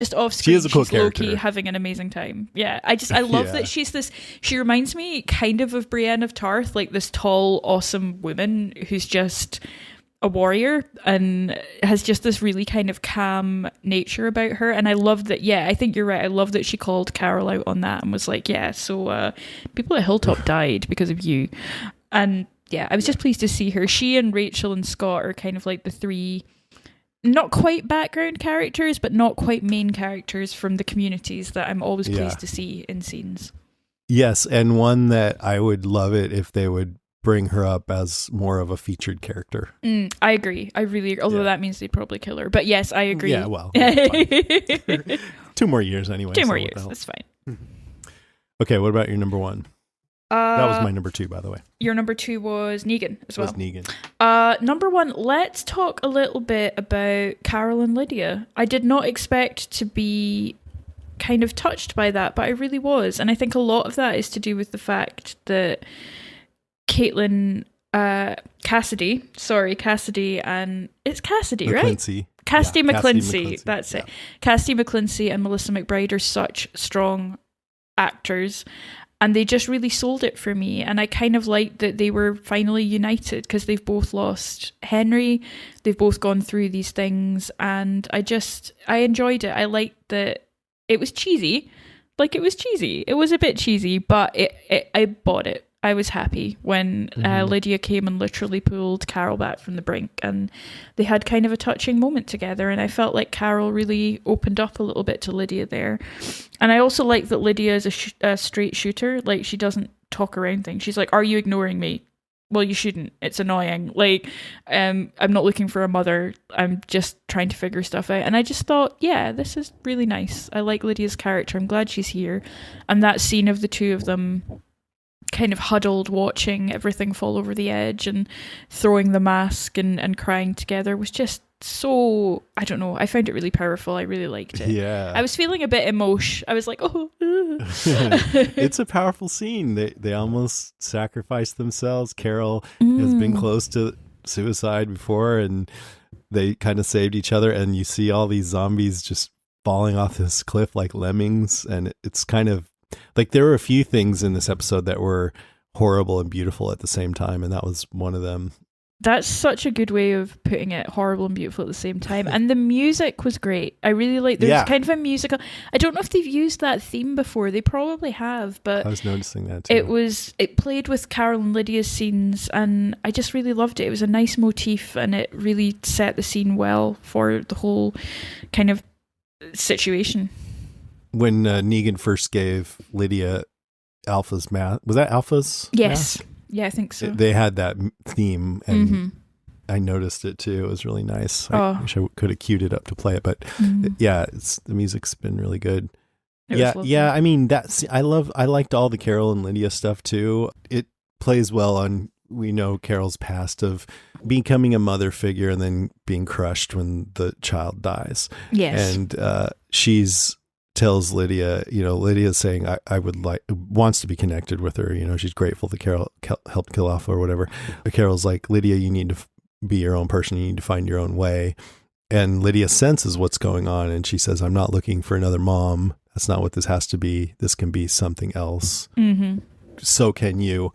just off screen, She is a cool she's low-key character. having an amazing time. Yeah, I love that she's this. She reminds me kind of Brienne of Tarth, like this tall, awesome woman who's just a warrior and has just this really kind of calm nature about her. And I love that. Yeah, I think you're right. I love that she called Carol out on that and was like, yeah, so people at Hilltop died because of you. And yeah, I was just pleased to see her. She and Rachel and Scott are kind of like the three, not quite background characters, but not quite main characters from the communities that I'm always pleased to see in scenes. Yes, and one that I would love it if they would bring her up as more of a featured character. I agree. I really, although that means they'd probably kill her. But yes, I agree. Yeah, well, that's fine. 2 more years anyway. 2 more years. That's fine. Okay, what about your number 1? That was my number 2, by the way. Your number 2 was Negan as well. Was Negan. Number 1, let's talk a little bit about Carol and Lydia. I did not expect to be kind of touched by that, but I really was. And I think a lot of that is to do with the fact that Caitlin, Cassidy, and it's Cassidy, right? Cassidy McClincy, that's it. Cassidy McClincy and Melissa McBride are such strong actors. And they just really sold it for me. And I kind of liked that they were finally united because they've both lost Henry. They've both gone through these things. And I enjoyed it. I liked that it was cheesy. It was a bit cheesy, but I bought it. I was happy when Lydia came and literally pulled Carol back from the brink, and they had kind of a touching moment together, and I felt like Carol really opened up a little bit to Lydia there. And I also like that Lydia is a straight shooter. Like, she doesn't talk around things. She's like, are you ignoring me? Well, you shouldn't. It's annoying. I'm not looking for a mother. I'm just trying to figure stuff out. And I just thought, yeah, this is really nice. I like Lydia's character. I'm glad she's here. And that scene of the two of them kind of huddled watching everything fall over the edge and throwing the mask and crying together was just so, I don't know, I found it really powerful. I really liked it. Yeah. I was feeling a bit emotional. I was like, oh. It's a powerful scene. They almost sacrificed themselves. Carol has been close to suicide before, and they kind of saved each other, and you see all these zombies just falling off this cliff like lemmings, and it's kind of like there were a few things in this episode that were horrible and beautiful at the same time, and that was one of them. That's such a good way of putting it, horrible and beautiful at the same time. And the music was great. I really like, there's kind of a musical, I don't know if they've used that theme before. They probably have, but I was noticing that too. It played with Carol and Lydia's scenes, and I just really loved it. It was a nice motif, and it really set the scene well for the whole kind of situation. When Negan first gave Lydia Alpha's mask, was that Alpha's mask? Yeah, I think so. They had that theme, and I noticed it too. It was really nice. I wish I could have queued it up to play it, but the music's been really good. Yeah. I mean, I liked all the Carol and Lydia stuff too. It plays well on, we know Carol's past of becoming a mother figure and then being crushed when the child dies. Yes, and tells Lydia, Lydia's saying, wants to be connected with her. She's grateful that Carol helped kill off or whatever. But Carol's like, Lydia, you need to be your own person. You need to find your own way. And Lydia senses what's going on. And she says, I'm not looking for another mom. That's not what this has to be. This can be something else. So can you.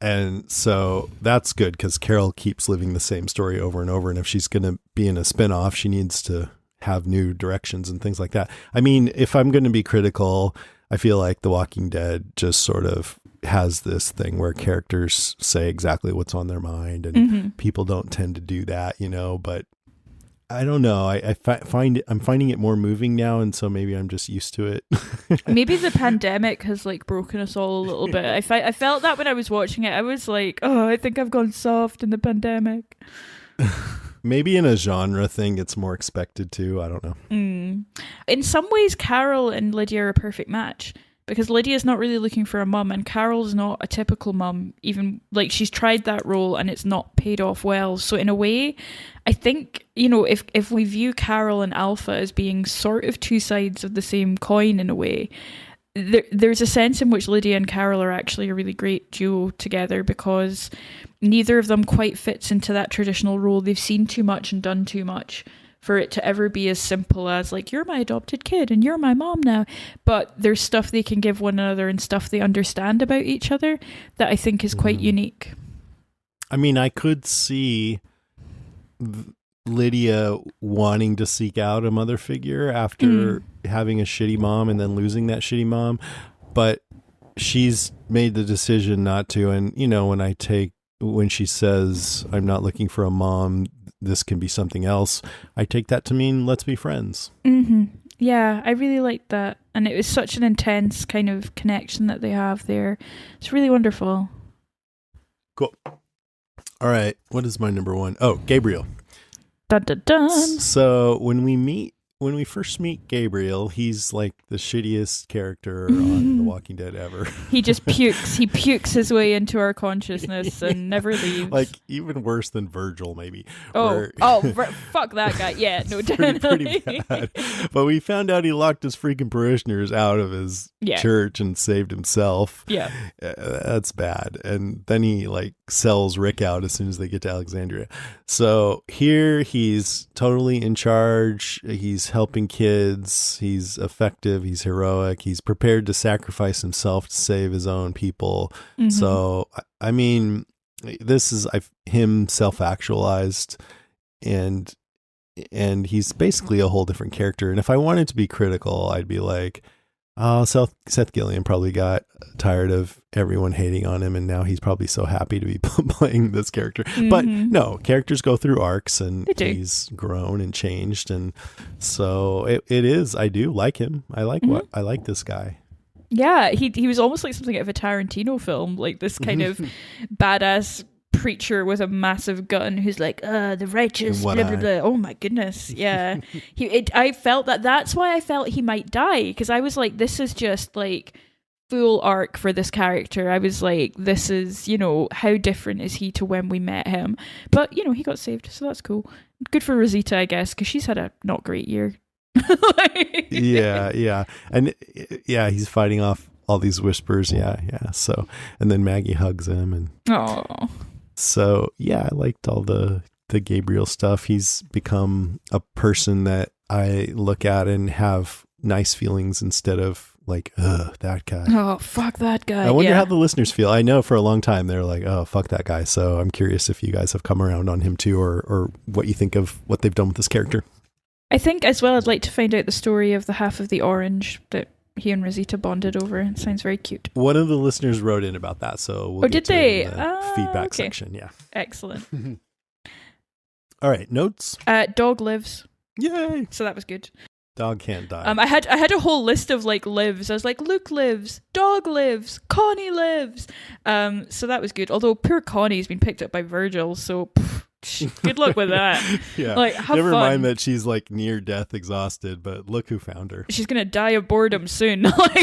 And so that's good because Carol keeps living the same story over and over. And if she's going to be in a spinoff, she needs to have new directions and things like that. I mean, if I'm going to be critical, I feel like The Walking Dead just sort of has this thing where characters say exactly what's on their mind, and people don't tend to do that, but I don't know. I'm finding it more moving now, and so maybe I'm just used to it. Maybe the pandemic has broken us all a little bit. I felt that when I was watching it. I was like, oh, I think I've gone soft in the pandemic. Maybe in a genre thing, it's more expected too. I don't know. In some ways, Carol and Lydia are a perfect match because Lydia's not really looking for a mum, and Carol's not a typical mum. Even she's tried that role and it's not paid off well. So in a way, I think if we view Carol and Alpha as being sort of two sides of the same coin in a way, there's a sense in which Lydia and Carol are actually a really great duo together because neither of them quite fits into that traditional role. They've seen too much and done too much for it to ever be as simple as like, you're my adopted kid and you're my mom now. But there's stuff they can give one another and stuff they understand about each other that I think is quite unique. I mean, I could see Lydia wanting to seek out a mother figure after having a shitty mom and then losing that shitty mom, but she's made the decision not to. And you know, when she says, I'm not looking for a mom, this can be something else, I take that to mean let's be friends. Yeah, I really liked that, and it was such an intense kind of connection that they have there. It's really wonderful. Cool. All right, what is my number one? Oh, Gabriel. Dun, dun, dun. So when we first meet Gabriel, he's like the shittiest character on The Walking Dead ever. He just pukes. He pukes his way into our consciousness and never leaves. Like even worse than Virgil, maybe. Fuck that guy. Yeah, no, definitely. Pretty bad. But we found out he locked his freaking parishioners out of his church and saved himself. Yeah, that's bad. And then he like sells Rick out as soon as they get to Alexandria. So here he's totally in charge. He's helping kids. He's effective. He's heroic. He's prepared to sacrifice himself to save his own people. So, I mean, this is him self-actualized, and he's basically a whole different character. And if I wanted to be critical, I'd be like, oh, Seth Gilliam probably got tired of everyone hating on him, and now he's probably so happy to be playing this character. But no, characters go through arcs, and he's grown and changed, and so it is. I do like him. I like this guy. Yeah, he was almost like something out of a Tarantino film, like this kind of badass preacher with a massive gun who's like, the righteous, blah, blah, blah. Oh my goodness. Yeah. I felt that's why I felt he might die, because I was like, this is just like full arc for this character. I was like, this is, you know, how different is he to when we met him? But, you know, he got saved, so that's cool. Good for Rosita, I guess, because she's had a not great year. Yeah. And yeah, he's fighting off all these whispers. Yeah. So, and then Maggie hugs him, and oh. So yeah, I liked all the Gabriel stuff. He's become a person that I look at and have nice feelings instead of like, ugh, that guy. Oh, fuck that guy. I wonder how the listeners feel. I know for a long time they're like, oh, fuck that guy. So I'm curious if you guys have come around on him too, or what you think of what they've done with this character. I think as well, I'd like to find out the story of the half of the orange that he and Rosita bonded over. It sounds very cute. One of the listeners wrote in about that, so we'll get did they? In the feedback section. Yeah, excellent. All right, notes. Dog lives. Yay! So that was good. Dog can't die. I had a whole list of like lives. I was like, Luke lives, dog lives, Connie lives. So that was good. Although poor Connie's been picked up by Virgil, so. Good luck with that. Yeah. Like, have Never fun. mind that she's like near death exhausted, but look who found her. She's gonna die of boredom soon. That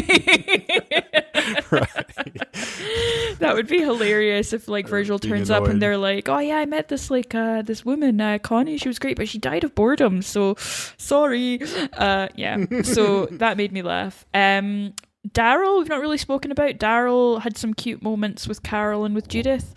would be hilarious if like Virgil turns up and they're like, oh yeah, I met this like this woman, Connie, she was great, but she died of boredom, so sorry. Yeah. So that made me laugh. Daryl, we've not really spoken about. Daryl had some cute moments with Carol and with Judith.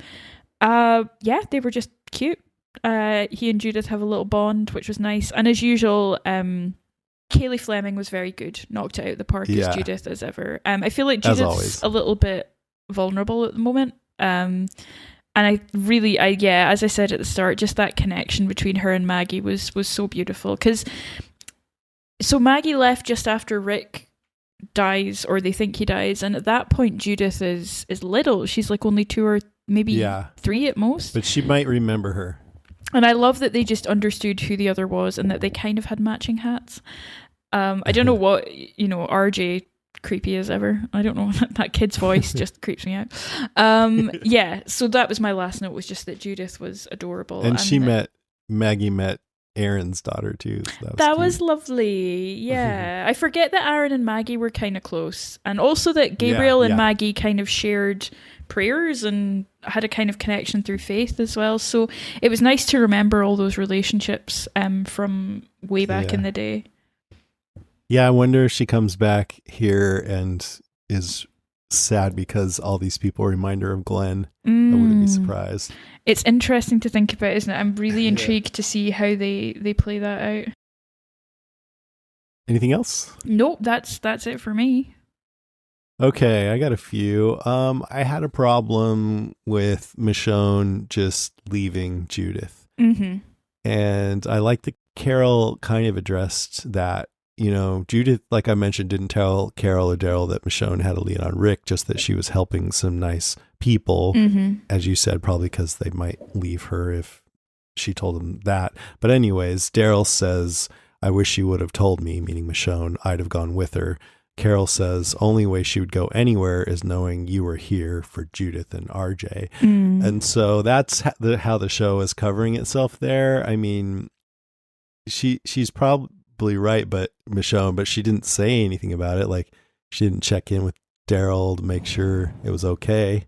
Yeah, they were just cute. He and Judith have a little bond, which was nice. And as usual, Kaylee Fleming was very good. Knocked it out of the park as Judith as ever. I feel like Judith's a little bit vulnerable at the moment. And I really, as I said at the start, just that connection between her and Maggie was so beautiful. So Maggie left just after Rick dies, or they think he dies, and at that point Judith is little. She's like only 2 or maybe 3 at most. But she might remember her. And I love that they just understood who the other was and that they kind of had matching hats. I don't know what, RJ creepy as ever. I don't know. That kid's voice just creeps me out. Yeah, so that was my last note, was just that Judith was adorable. And Maggie met Aaron's daughter too. So that was lovely. Yeah. I forget that Aaron and Maggie were kind of close. And also that Gabriel and Maggie kind of shared prayers and had a kind of connection through faith as well. So it was nice to remember all those relationships from way back in the day. Yeah, I wonder if she comes back here and is sad because all these people remind her of Glenn. I wouldn't be surprised. It's interesting to think about, isn't it? I'm really intrigued to see how they play that out. Anything else? Nope, that's it for me. Okay, I got a few. I had a problem with Michonne just leaving Judith. Mm-hmm. And I like that Carol kind of addressed that. You know, Judith, like I mentioned, didn't tell Carol or Daryl that Michonne had a lead on Rick, just that she was helping some nice people, as you said, probably because they might leave her if she told them that. But anyways, Daryl says, I wish she would have told me, meaning Michonne, I'd have gone with her. Carol says, only way she would go anywhere is knowing you were here for Judith and RJ. And so that's how the show is covering itself there. I mean, she's probably right, but she didn't say anything about it. Like, she didn't check in with Daryl to make sure it was okay.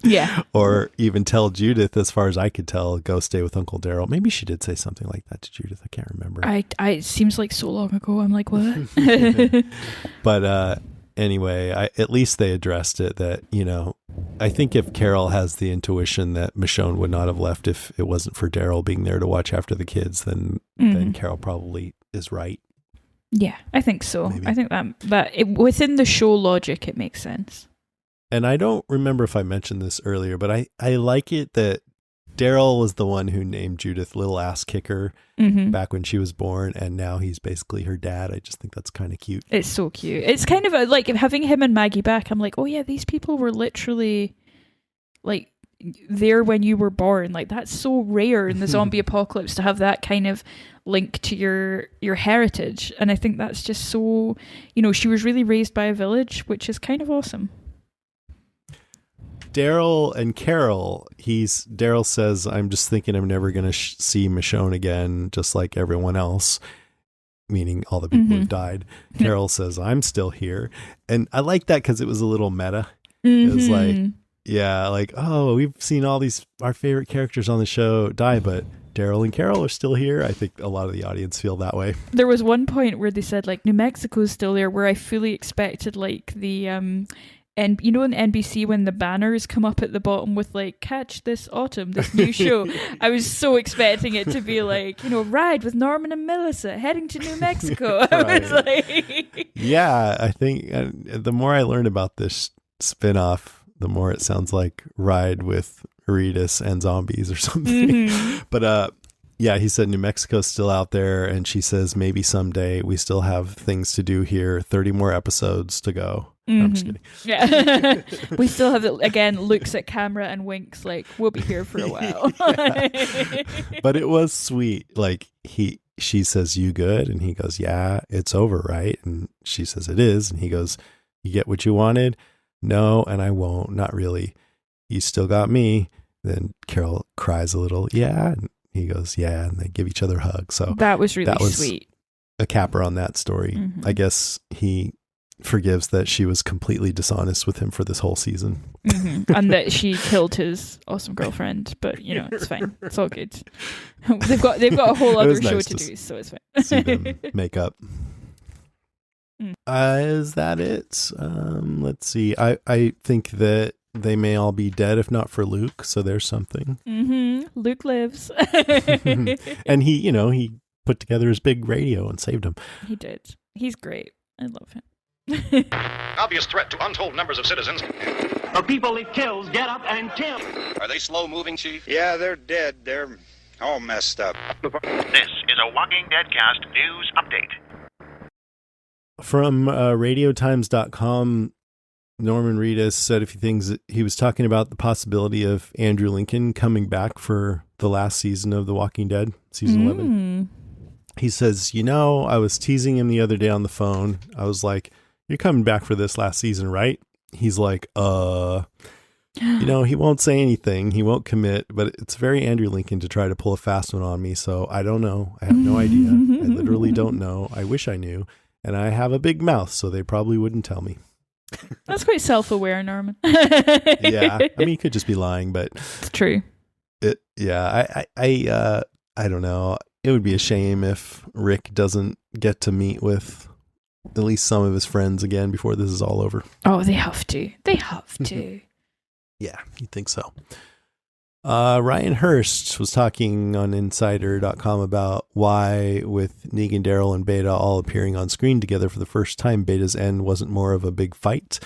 Yeah. Or even tell Judith, as far as I could tell, go stay with Uncle Daryl. Maybe she did say something like that to Judith. I can't remember. It seems like so long ago. I'm like, what? But anyway, at least they addressed it that, you know, I think if Carol has the intuition that Michonne would not have left if it wasn't for Daryl being there to watch after the kids, then Carol probably is right. Yeah, I think so. Maybe. I think within the show logic, it makes sense. And I don't remember if I mentioned this earlier, but I like it that Daryl was the one who named Judith Little Ass Kicker back when she was born, and now he's basically her dad. I just think that's kind of cute. It's so cute. It's kind of like having him and Maggie back. I'm like, oh yeah, these people were literally like there when you were born. Like, that's so rare in the zombie apocalypse to have that kind of link to your heritage. And I think that's just so, you know, she was really raised by a village, which is kind of awesome. Daryl and Carol, Daryl says, I'm just thinking I'm never going to see Michonne again, just like everyone else, meaning all the people who died. Carol says, I'm still here. And I like that because it was a little meta. It was like, yeah, like, oh, we've seen all our favorite characters on the show die, but Daryl and Carol are still here. I think a lot of the audience feel that way. There was one point where they said, like, New Mexico's still there, where I fully expected, like, the and you know, in NBC when the banners come up at the bottom with like, catch this autumn, this new show, I was so expecting it to be like, you know, ride with Norman and Melissa heading to New Mexico. I was like, yeah, I think the more I learned about this spin-off, the more it sounds like Ride with Aritas and Zombies or something. But yeah, he said New Mexico's still out there, and she says maybe someday. We still have things to do here, 30 more episodes to go. No, I'm just kidding. Yeah. We still have, again, looks at camera and winks like, we'll be here for a while. But it was sweet. Like, she says, you good? And he goes, yeah, it's over, right? And she says, it is. And he goes, you get what you wanted? No, and I won't. Not really. You still got me. Then Carol cries a little. Yeah. And he goes, yeah. And they give each other hugs. So that was really sweet. A capper on that story. I guess he forgives that she was completely dishonest with him for this whole season. And that she killed his awesome girlfriend. But, you know, it's fine. It's all good. They've got a whole other show to do, so it's fine. See them make up. Is that it? Let's see. I think that they may all be dead if not for Luke, so there's something. Luke lives. And he put together his big radio and saved him. He did. He's great. I love him. Obvious threat to untold numbers of citizens. The people it kills get up and kill. Are they slow-moving, Chief? Yeah, they're dead. They're all messed up. This is a Walking Dead Cast news update. From radiotimes.com, Norman Reedus said a few things. He was talking about the possibility of Andrew Lincoln coming back for the last season of The Walking Dead, season 11. He says, I was teasing him the other day on the phone. I was like, you're coming back for this last season, right? He's like, he won't say anything. He won't commit, but it's very Andrew Lincoln to try to pull a fast one on me. So I don't know. I have no idea. I literally don't know. I wish I knew. And I have a big mouth, so they probably wouldn't tell me. That's quite self-aware, Norman. Yeah. I mean, he could just be lying, but it's true. I don't know. It would be a shame if Rick doesn't get to meet with at least some of his friends again before this is all over. Oh, they have to. They have to. Yeah, you'd think so. Ryan Hurst was talking on Insider.com about why, with Negan, Daryl, and Beta all appearing on screen together for the first time, Beta's end wasn't more of a big fight.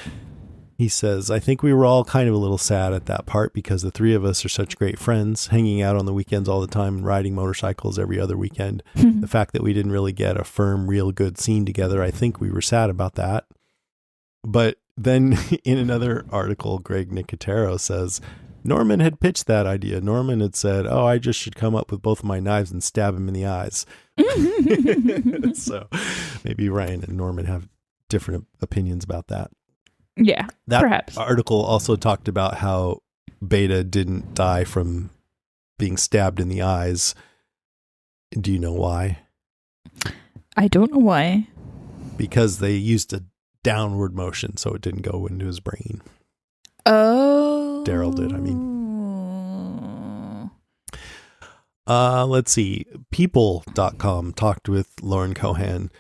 He says, I think we were all kind of a little sad at that part because the three of us are such great friends, hanging out on the weekends all the time and riding motorcycles every other weekend. The fact that we didn't really get a firm, real good scene together, I think we were sad about that. But then in another article, Greg Nicotero says, Norman had pitched that idea. Norman had said, I just should come up with both of my knives and stab him in the eyes. So maybe Ryan and Norman have different opinions about that. Yeah, that perhaps. Article also talked about how Beta didn't die from being stabbed in the eyes. Do you know why? I don't know why. Because they used a downward motion, so it didn't go into his brain. Oh. Daryl did, I mean. Let's see. People.com talked with Lauren Cohan.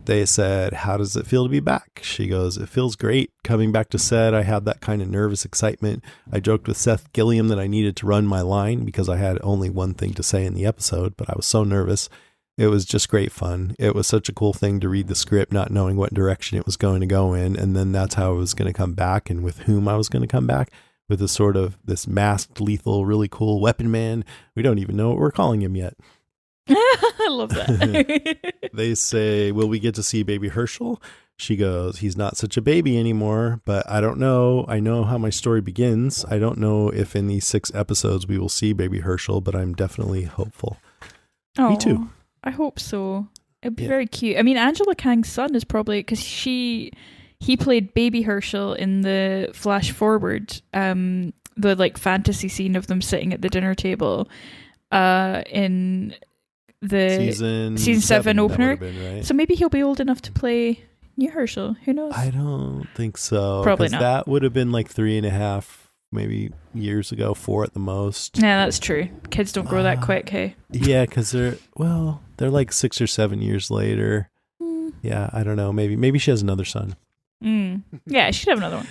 They said, how does it feel to be back? She goes, it feels great. Coming back to set, I had that kind of nervous excitement. I joked with Seth Gilliam that I needed to run my line because I had only one thing to say in the episode, but I was so nervous. It was just great fun. It was such a cool thing to read the script, not knowing what direction it was going to go in. And then that's how I was going to come back and with whom I was going to come back, with this masked, lethal, really cool weapon man. We don't even know what we're calling him yet. I love that. They say, will we get to see baby Herschel? She goes, he's not such a baby anymore, but I don't know. I know how my story begins. I don't know if in these 6 episodes we will see baby Herschel, but I'm definitely hopeful. Me too. I hope so. It'd be very cute. I mean, Angela Kang's son is probably, because he played baby Herschel in the flash forward, the like fantasy scene of them sitting at the dinner table in the season 7 opener. Right? So maybe he'll be old enough to play new Herschel. Who knows? I don't think so. Probably not. That would have been like 3.5 maybe years ago, 4 at the most. Yeah, that's true. Kids don't grow that quick, hey? Yeah, because they're like 6 or 7 years later. Yeah, I don't know. Maybe she has another son. Yeah, she should have another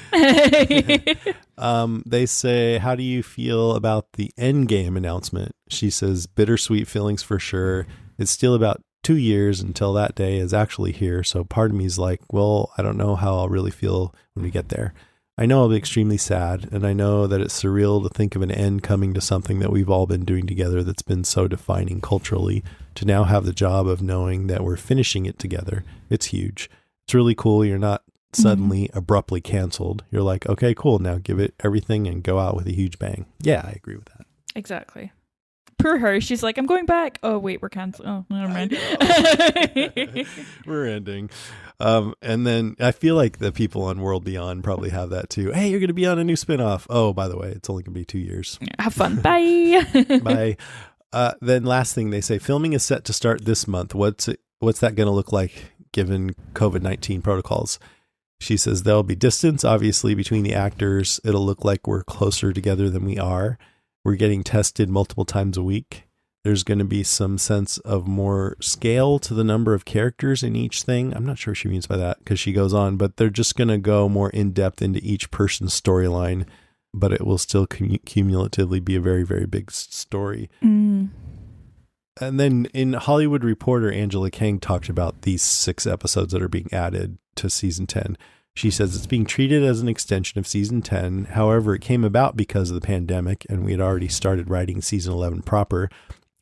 one. They say, how do you feel about the Endgame announcement? She says, bittersweet feelings for sure. It's still about 2 years until that day is actually here. So part of me is like, well, I don't know how I'll really feel when we get there. I know I'll be extremely sad, and I know that it's surreal to think of an end coming to something that we've all been doing together that's been so defining culturally, to now have the job of knowing that we're finishing it together. It's huge. It's really cool. You're not suddenly abruptly canceled. You're like, okay, cool. Now give it everything and go out with a huge bang. Yeah, I agree with that. Exactly. Poor her. She's like, I'm going back. Oh, wait, we're canceled. Oh, never mind. We're ending. And then I feel like the people on World Beyond probably have that too. Hey, you're going to be on a new spinoff. Oh, by the way, it's only going to be 2 years. Have fun. Bye. Bye. Then last thing they say, filming is set to start this month. What's that going to look like given COVID-19 protocols? She says there'll be distance, obviously, between the actors. It'll look like we're closer together than we are. We're getting tested multiple times a week. There's going to be some sense of more scale to the number of characters in each thing. I'm not sure what she means by that because she goes on, but they're just going to go more in depth into each person's storyline, but it will still cumulatively be a very, very big story. And then in Hollywood Reporter, Angela Kang talked about these 6 episodes that are being added to season 10. She says it's being treated as an extension of season 10. However, it came about because of the pandemic and we had already started writing season 11 proper.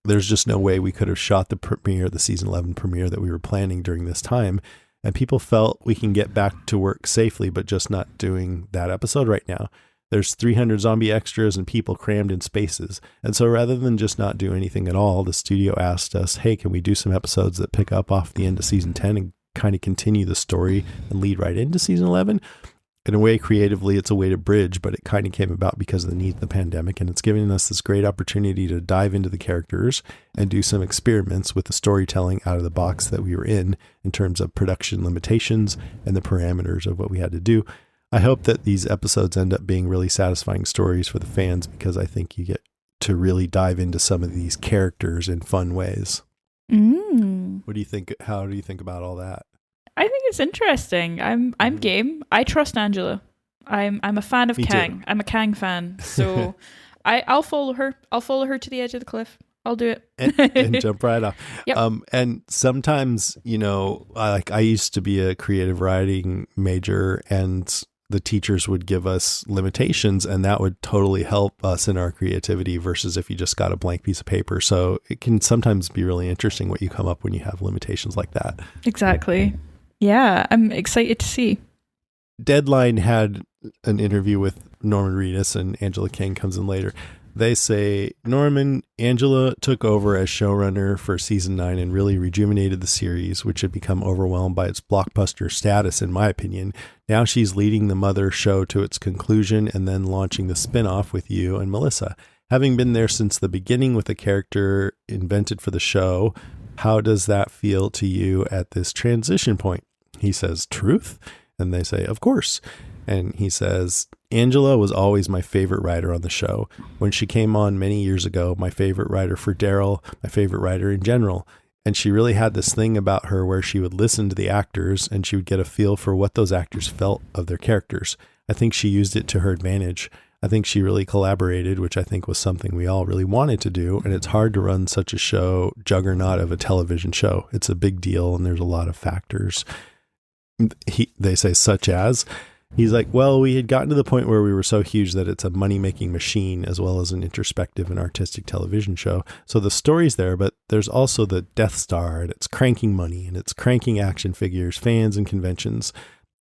There's just no way we could have shot the season 11 premiere that we were planning during this time. And people felt we can get back to work safely, but just not doing that episode right now. There's 300 zombie extras and people crammed in spaces. And so rather than just not do anything at all, the studio asked us, hey, can we do some episodes that pick up off the end of season 10 and kind of continue the story and lead right into season 11? In a way, creatively, it's a way to bridge, but it kind of came about because of the need of the pandemic. And it's giving us this great opportunity to dive into the characters and do some experiments with the storytelling out of the box that we were in terms of production limitations and the parameters of what we had to do. I hope that these episodes end up being really satisfying stories for the fans because I think you get to really dive into some of these characters in fun ways. What do you think? How do you think about all that? I think it's interesting. I'm game. I trust Angela. I'm a fan of Me Kang. too. I'm a Kang fan. So I'll follow her. I'll follow her to the edge of the cliff. I'll do it. and jump right off. Yep. And sometimes, I used to be a creative writing major, and the teachers would give us limitations, and that would totally help us in our creativity versus if you just got a blank piece of paper. So it can sometimes be really interesting what you come up when you have limitations like that. Exactly. Yeah, I'm excited to see. Deadline had an interview with Norman Reedus, and Angela Kang comes in later. They say, Angela took over as showrunner for season 9 and really rejuvenated the series, which had become overwhelmed by its blockbuster status, in my opinion. Now she's leading the mother show to its conclusion and then launching the spinoff with you and Melissa. Having been there since the beginning with a character invented for the show, how does that feel to you at this transition point? He says, truth? And they say, of course. And he says, Angela was always my favorite writer on the show. When she came on many years ago, my favorite writer for Daryl, my favorite writer in general. And she really had this thing about her where she would listen to the actors and she would get a feel for what those actors felt of their characters. I think she used it to her advantage. I think she really collaborated, which I think was something we all really wanted to do. And it's hard to run such a show, juggernaut of a television show. It's a big deal, and there's a lot of factors. They say such as... He's like, well, we had gotten to the point where we were so huge that it's a money-making machine as well as an introspective and artistic television show. So the story's there, but there's also the Death Star, and it's cranking money, and it's cranking action figures, fans, and conventions.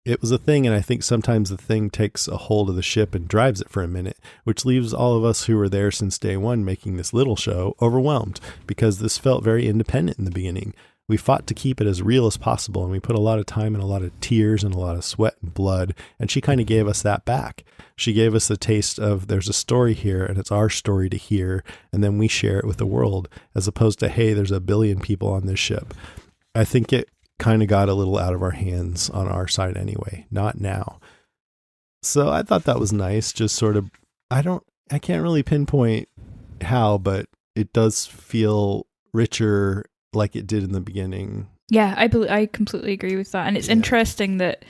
It was a thing, and I think sometimes the thing takes a hold of the ship and drives it for a minute, which leaves all of us who were there since day one making this little show overwhelmed, because this felt very independent in the beginning. We fought to keep it as real as possible, and we put a lot of time and a lot of tears and a lot of sweat and blood, and she kind of gave us that back. She gave us a taste of there's a story here, and it's our story to hear, and then we share it with the world, as opposed to, hey, there's a billion people on this ship. I think it kind of got a little out of our hands on our side anyway, not now. So I thought that was nice, just sort of, I can't really pinpoint how, but it does feel richer like it did in the beginning. Yeah, I completely agree with that. And it's interesting that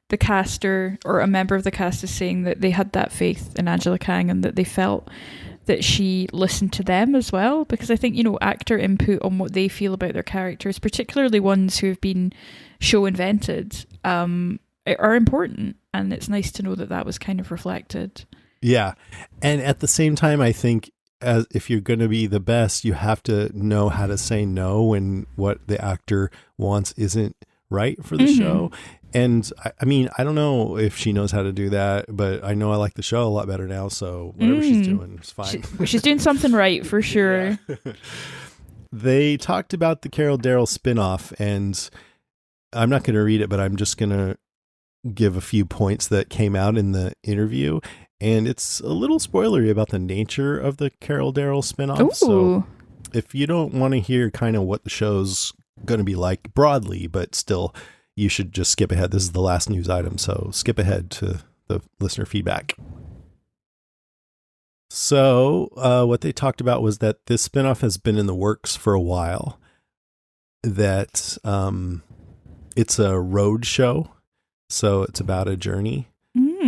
the caster or a member of the cast is saying that they had that faith in Angela Kang and that they felt that she listened to them as well. Because I think, actor input on what they feel about their characters, particularly ones who have been show invented, are important. And it's nice to know that that was kind of reflected. Yeah. And at the same time, I think as if you're going to be the best, you have to know how to say no when what the actor wants isn't right for the show. And I mean, I don't know if she knows how to do that, but I know I like the show a lot better now. So whatever she's doing is fine. She's doing something right for sure. Yeah. They talked about the Carol Daryl spinoff, and I'm not going to read it, but I'm just going to give a few points that came out in the interview. And it's a little spoilery about the nature of the Carol Daryl spinoff. Ooh. So if you don't want to hear kind of what the show's going to be like broadly, but still, you should just skip ahead. This is the last news item, so skip ahead to the listener feedback. So what they talked about was that this spinoff has been in the works for a while, that it's a road show, so it's about a journey.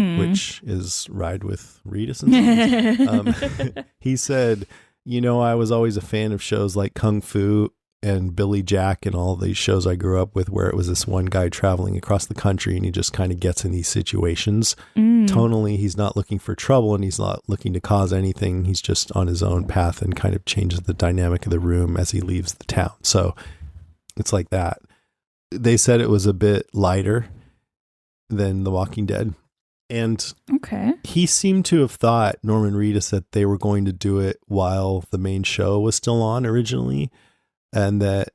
Which is Ride with Reedus and Sons. He said, I was always a fan of shows like Kung Fu and Billy Jack and all these shows I grew up with, where it was this one guy traveling across the country and he just kind of gets in these situations. Tonally, he's not looking for trouble and he's not looking to cause anything. He's just on his own path and kind of changes the dynamic of the room as he leaves the town. So it's like that. They said it was a bit lighter than The Walking Dead. And he seemed to have thought, Norman Reedus, that they were going to do it while the main show was still on originally, and that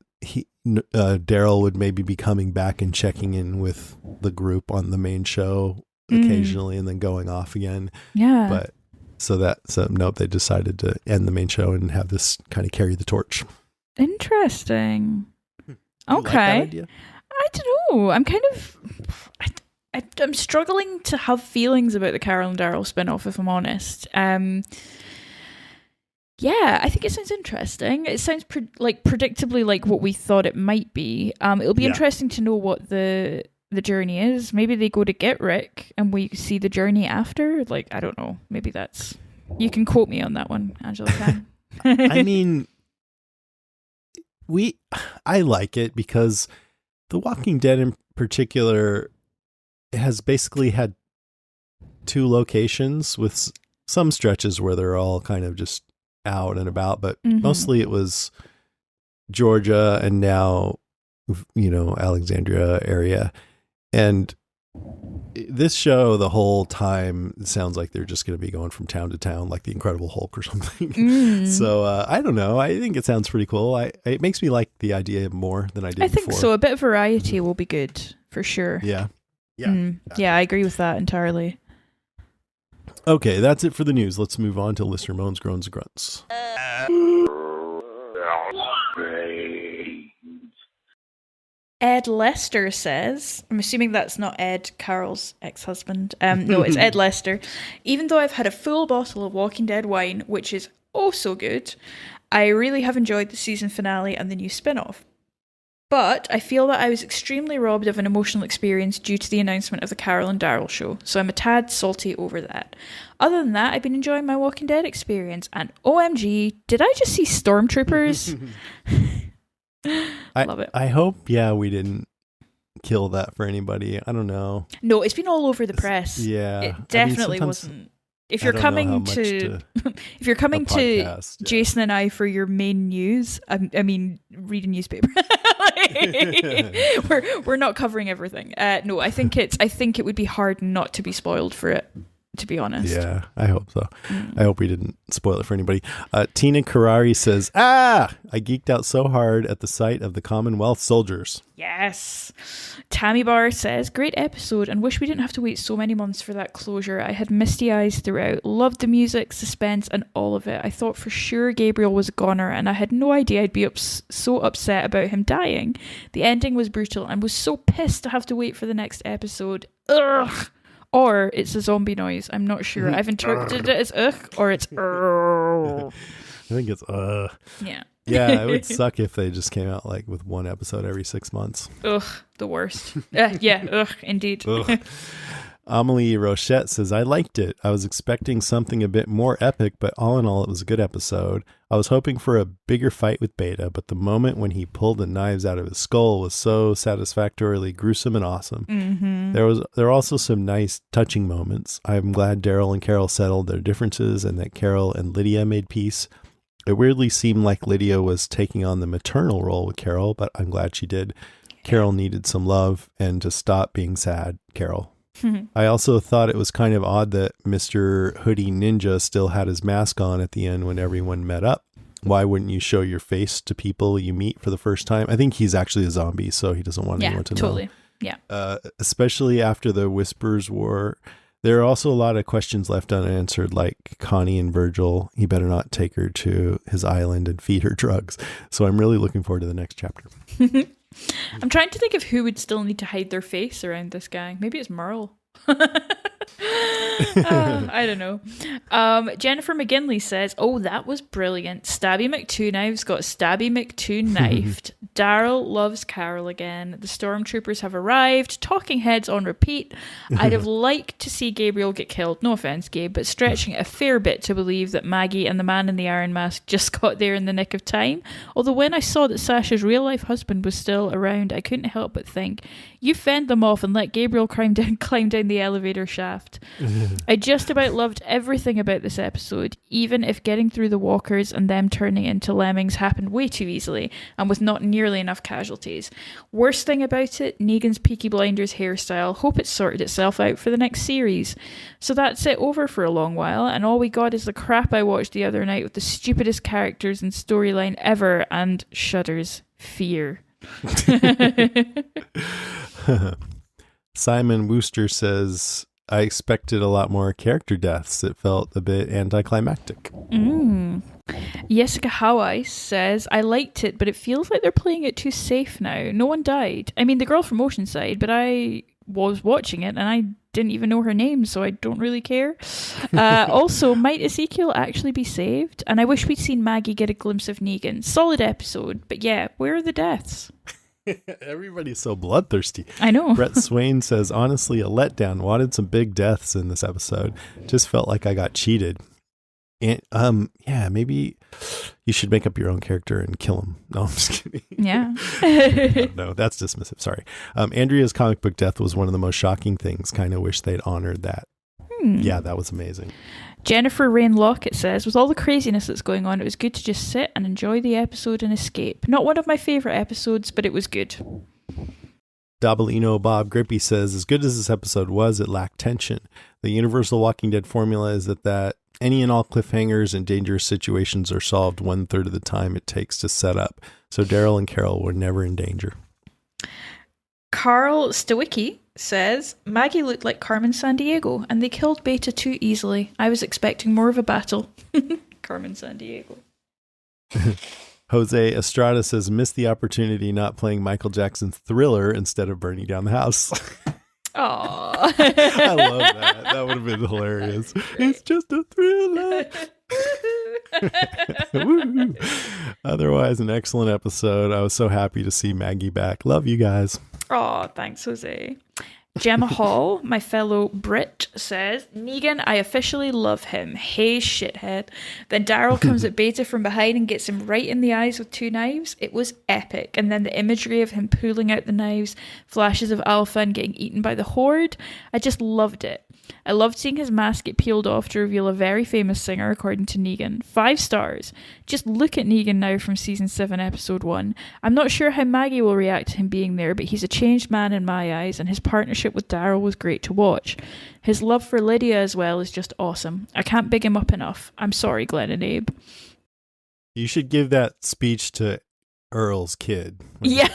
Daryl would maybe be coming back and checking in with the group on the main show occasionally and then going off again. Yeah. But so nope, they decided to end the main show and have this kind of carry the torch. Interesting. Okay. Like that idea? I don't know. I'm kind of... I'm struggling to have feelings about the Carol and Daryl spin-off, if I'm honest. Yeah, I think it sounds interesting. It sounds predictably like what we thought it might be. It'll be interesting to know what the journey is. Maybe they go to get Rick and we see the journey after. Like, I don't know. Maybe that's... You can quote me on that one, Angela can. I mean, I like it because The Walking Dead in particular has basically had 2 locations with some stretches where they're all kind of just out and about, but mostly it was Georgia and now, Alexandria area. And this show, the whole time, it sounds like they're just going to be going from town to town like the Incredible Hulk or something. So I don't know. I think it sounds pretty cool. It makes me like the idea more than I did before. I think so. A bit of variety will be good for sure. Yeah. Yeah. Yeah, I agree with that entirely. Okay, that's it for the news. Let's move on to listener moans, groans, and grunts. Ed Lester says, I'm assuming that's not Ed, Carol's ex-husband. No, it's Ed Lester. Even though I've had a full bottle of Walking Dead wine, which is oh so good, I really have enjoyed the season finale and the new spin-off. But I feel that I was extremely robbed of an emotional experience due to the announcement of the Carol and Daryl show, so I'm a tad salty over that. Other than that, I've been enjoying my Walking Dead experience, and OMG, did I just see stormtroopers? Love it. I hope, we didn't kill that for anybody. I don't know. No, it's been all over the press. Yeah. It definitely wasn't. If you're coming to if you're coming to Jason and I for your main news, I mean read a newspaper. we're not covering everything. No, I think it would be hard not to be spoiled for it, to be honest. Yeah, I hope so. I hope we didn't spoil it for anybody. Tina Karari says, I geeked out so hard at the sight of the Commonwealth soldiers. Yes. Tammy Barr says, great episode and wish we didn't have to wait so many months for that closure. I had misty eyes throughout. Loved the music, suspense and all of it. I thought for sure Gabriel was a goner and I had no idea I'd be so upset about him dying. The ending was brutal and was so pissed to have to wait for the next episode. Ugh. Or it's a zombie noise. I'm not sure. I've interpreted it as ugh or it's I think it's Yeah. Yeah, it would suck if they just came out like with one episode every 6 months. Ugh, the worst. Ugh, indeed. Ugh. Amelie Rochette says, I liked it. I was expecting something a bit more epic, but all in all, it was a good episode. I was hoping for a bigger fight with Beta, but the moment when he pulled the knives out of his skull was so satisfactorily gruesome and awesome. There were also some nice, touching moments. I'm glad Daryl and Carol settled their differences and that Carol and Lydia made peace. It weirdly seemed like Lydia was taking on the maternal role with Carol, but I'm glad she did. Carol needed some love and to stop being sad, Carol. I also thought it was kind of odd that Mr. Hoodie Ninja still had his mask on at the end when everyone met up. Why wouldn't you show your face to people you meet for the first time? I think he's actually a zombie, so he doesn't want anyone to know. Yeah. Especially after the Whispers War. There are also a lot of questions left unanswered, like Connie and Virgil. He better not take her to his island and feed her drugs. So I'm really looking forward to the next chapter. I'm trying to think of who would still need to hide their face around this gang. Maybe it's Merle. I don't know. Jennifer McGinley says, oh, that was brilliant. Stabby McTwo Knives got Stabby McTwo knifed. Daryl loves Carol again. The stormtroopers have arrived. Talking heads on repeat. I'd have liked to see Gabriel get killed. No offense, Gabe, but stretching it a fair bit to believe that Maggie and the man in the iron mask just got there in the nick of time. Although when I saw that Sasha's real life husband was still around, I couldn't help but think, you fend them off and let Gabriel climb down the elevator shaft. I just about loved everything about this episode, even if getting through the walkers and them turning into lemmings happened way too easily and with not nearly enough casualties. Worst thing about it, Negan's Peaky Blinders hairstyle. Hope it sorted itself out for the next series. So that's it over for a long while, and all we got is the crap I watched the other night with the stupidest characters and storyline ever, and shudders fear. Simon Wooster says, I expected a lot more character deaths. It felt a bit anticlimactic. Jessica Hawaii says, I liked it, but it feels like they're playing it too safe now. No one died. I mean, the girl from Oceanside, but I was watching it, and I didn't even know her name, so I don't really care. Also, might Ezekiel actually be saved? And I wish we'd seen Maggie get a glimpse of Negan. Solid episode, but yeah, where are the deaths? Everybody's so bloodthirsty. I know. Brett Swain says, honestly, a letdown. Wanted some big deaths in this episode. Just felt like I got cheated. And yeah, maybe you should make up your own character and kill him. No, I'm just kidding. Yeah. No, that's dismissive. Sorry. Andrea's comic book death was one of the most shocking things. Kind of wish they'd honored that. Yeah, that was amazing. Jennifer Rain Lockett says, with all the craziness that's going on, it was good to just sit and enjoy the episode and escape. Not one of my favourite episodes, but it was good. Dabalino Bob Grippy says, as good as this episode was, it lacked tension. The universal Walking Dead formula is that any and all cliffhangers and dangerous situations are solved 1/3 of the time it takes to set up. So Daryl and Carol were never in danger. Carl Stawicki says, Maggie looked like Carmen Sandiego, and they killed Beta too easily. I was expecting more of a battle. Carmen Sandiego. Jose Estrada says, missed the opportunity not playing Michael Jackson's Thriller instead of burning down the house. Aww. I love that. That would have been hilarious. It's just a thriller. Otherwise, an excellent episode. I was so happy to see Maggie back. Love you guys. Oh, thanks, Jose. Gemma Hall, my fellow Brit, says, Negan, I officially love him. Hey, shithead. Then Daryl comes at Beta from behind and gets him right in the eyes with 2 knives. It was epic. And then the imagery of him pulling out the knives, flashes of Alpha and getting eaten by the Horde. I just loved it. I loved seeing his mask get peeled off to reveal a very famous singer, according to Negan. 5 stars. Just look at Negan now from season 7, episode 1. I'm not sure how Maggie will react to him being there, but he's a changed man in my eyes, and his partnership with Daryl was great to watch. His love for Lydia as well is just awesome. I can't big him up enough. I'm sorry, Glenn and Abe. You should give that speech to Earl's kid. Yeah.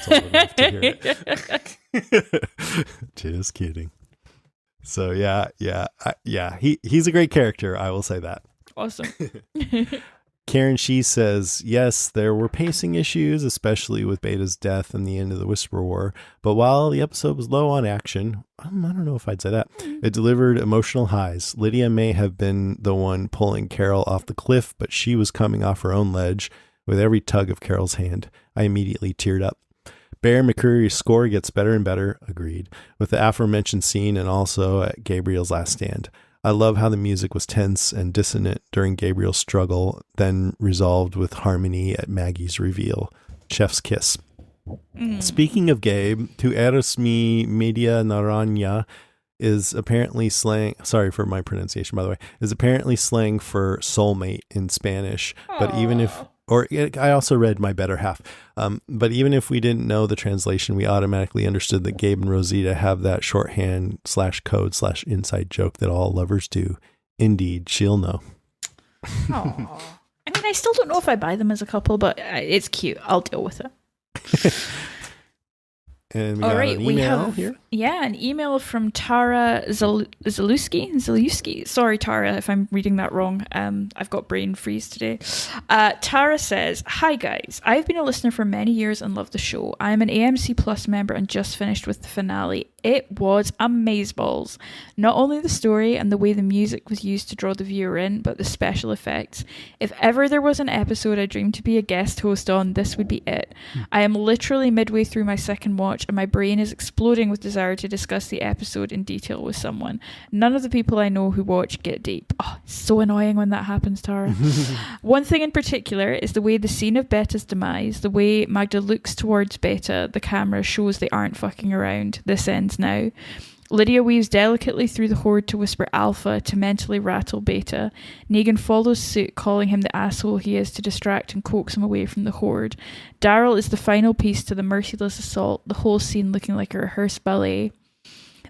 Just kidding. So yeah. He's a great character. I will say that. Awesome. Karen Shee says, yes, there were pacing issues, especially with Beta's death and the end of the Whisper War. But while the episode was low on action, I don't know if I'd say that, it delivered emotional highs. Lydia may have been the one pulling Carol off the cliff, but she was coming off her own ledge with every tug of Carol's hand. I immediately teared up. Bear McCreary's score gets better and better, agreed, with the aforementioned scene and also at Gabriel's last stand. I love how the music was tense and dissonant during Gabriel's struggle, then resolved with harmony at Maggie's reveal. Chef's kiss. Speaking of Gabe, to eros mi media naranja is apparently slang, sorry for my pronunciation by the way, is apparently slang for soulmate in Spanish. But even if, I also read my better half. But even if we didn't know the translation, we automatically understood that Gabe and Rosita have that shorthand / code / inside joke that all lovers do. Indeed, she'll know. Aww. I mean, I still don't know if I buy them as a couple, but it's cute. I'll deal with it. And we got an email here. Yeah, an email from Tara Zalewski. Sorry, Tara, if I'm reading that wrong. I've got brain freeze today. Tara says, hi guys, I've been a listener for many years and love the show. I'm an AMC Plus member and just finished with the finale. It was amazeballs. Not only the story and the way the music was used to draw the viewer in, but the special effects. If ever there was an episode I dreamed to be a guest host on, this would be it. I am literally midway through my second watch and my brain is exploding with desire to discuss the episode in detail with someone. None of the people I know who watch get deep. Oh, it's so annoying when that happens, Tara. One thing in particular is the way the scene of Beta's demise, the way Magda looks towards Beta, the camera shows they aren't fucking around. This ends now. Lydia weaves delicately through the Horde to whisper Alpha to mentally rattle Beta. Negan follows suit, calling him the asshole he is to distract and coax him away from the Horde. Daryl is the final piece to the merciless assault, the whole scene looking like a rehearsed ballet.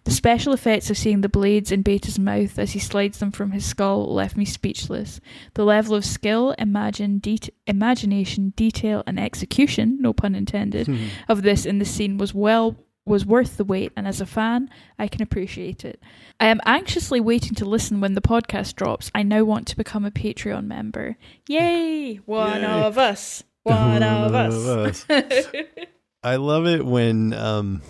The special effects of seeing the blades in Beta's mouth as he slides them from his skull left me speechless. The level of skill, imagination, detail, and execution, no pun intended, of this in the scene was worth the wait, and as a fan, I can appreciate it. I am anxiously waiting to listen when the podcast drops. I now want to become a Patreon member. Yay! One of us. One of us. I love it when